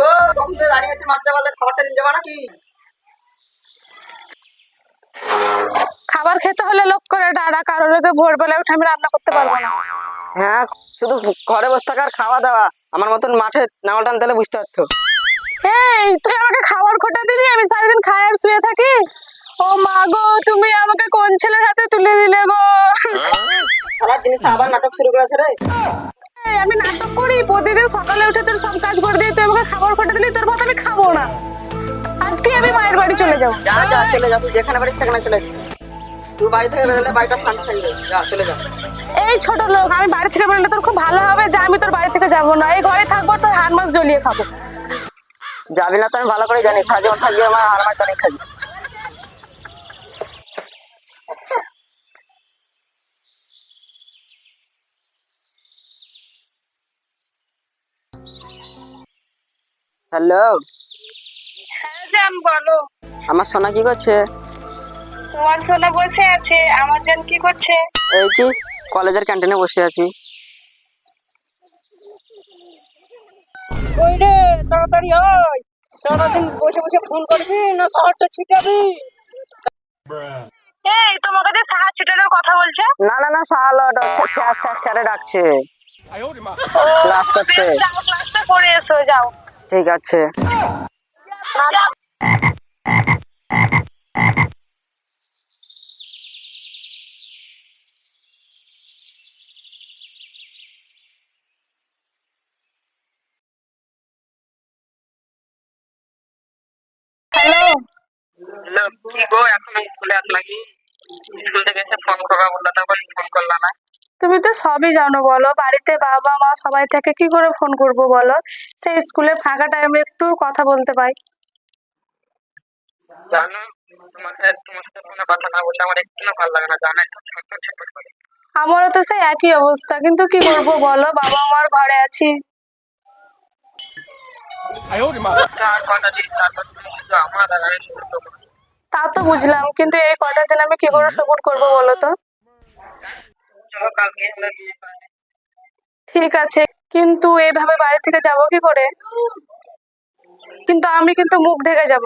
ও কখন থেকে দাঁড়িয়ে আছে মাঠে যাবার খাবারটা নিয়ে যাবা নাকি? খাবার খেতে হলে লোক করে ডাক, আর ওকে ভোরবেলায় উঠে আমি রান্না করতে পারবো না। হ্যাঁ, শুধু ঘরে বসে থাকার খাওয়া দাওয়া, আমার মতন মাঠে নাঙল টানতে হলে বুঝতে পারতো। এই তুই আমাকে খাবার খোটা দিলি, আমি সারাদিন খাই আর শুয়ে থাকি? ও মা গো, তুমি আমাকে কোন ছেলের হাতে তুলে দিলে গো? সারা জিনিস আবার নাটক শুরু করেছে রে। এই, আমি নাটক করি? প্রতিদিন সকালে উঠে তোর সব কাজ করে দিই, তুই আমাকে খাবার খোটা দিলি, তোর ভাত আমি খাবো না। আজকে আমি মায়ের বাড়ি চলে যাবো। যা যা চলে যা, তুই যেখানে পারিস সেখানে চলে যা। তুই বাড়ি থেকে বেরোলে বাড়িটা শান্তি থাকবে। যা চলে যা। এই ছোট লোক, আমি বাড়ি থেকে বেরোলে তোর খুব ভালো হবে যে আমি তোর বাড়ি থেকে যাবো না, এই ঘরে থাকবো, তোর হাড় মাছ জ্বলিয়ে খাবো। যাবি না তো আমি ভালো করে জানি, সারা জীবন থাকবি আমার হার মাছ অনেক খাবি। হ্যালো, হ্যাঁ জান বলো। আমার সোনা কি করছে? তোমার সোনা বসে আছে, আমার জান কি করছে? এই যে কলেজের ক্যান্টিনে বসে আছি। ওই রে, তাড়াতাড়ি আয়। সারাদিন বসে বসে ফোন করবি না শহরটা ছিটাবি? এই তোমাকে যে সাহা ছিটানোর কথা বলছে। না না না, স্যারে ডাকছে ক্লাস করতে। যাও ক্লাসটা করে এসো, যাও। ঠিক আছে। হ্যালো, কি গো, এখন স্কুলে আসলা কি? স্কুল থেকে এসে ফোন করবা বললা, তারপর ফোন করলা না? তুমি তো সবই জানো, বলো বাড়িতে বাবা মা সবাই থেকে, কি করে ফোন করব বলো? সেই স্কুলে ফাঁকা টাইমে একটু কথা বলতে পাই। জানো, তোমার সাথে ফোনে কথা না বললে আমার একটু ভালো লাগে না, জানো, একটু ছটফট ছটফট করে। আমারও তো সেই একই অবস্থা, কিন্তু কি করব বলো, বাবা মার ঘরে আছি। আর কটা দিন, তারপর তুমি শুধু আমার আর আমি শুধু তোমার। তা তো বুঝলাম, কিন্তু এই কটা দিন আমি কি করে সপোর্ট করবো বলো তো? চলো কালকে আমরা বিয়ে করি। ঠিক আছে, কিন্তু এইভাবে বাড়ি থেকে যাব কি করে? কিন্তু আমি কিন্তু মুখ ঢেকে যাব।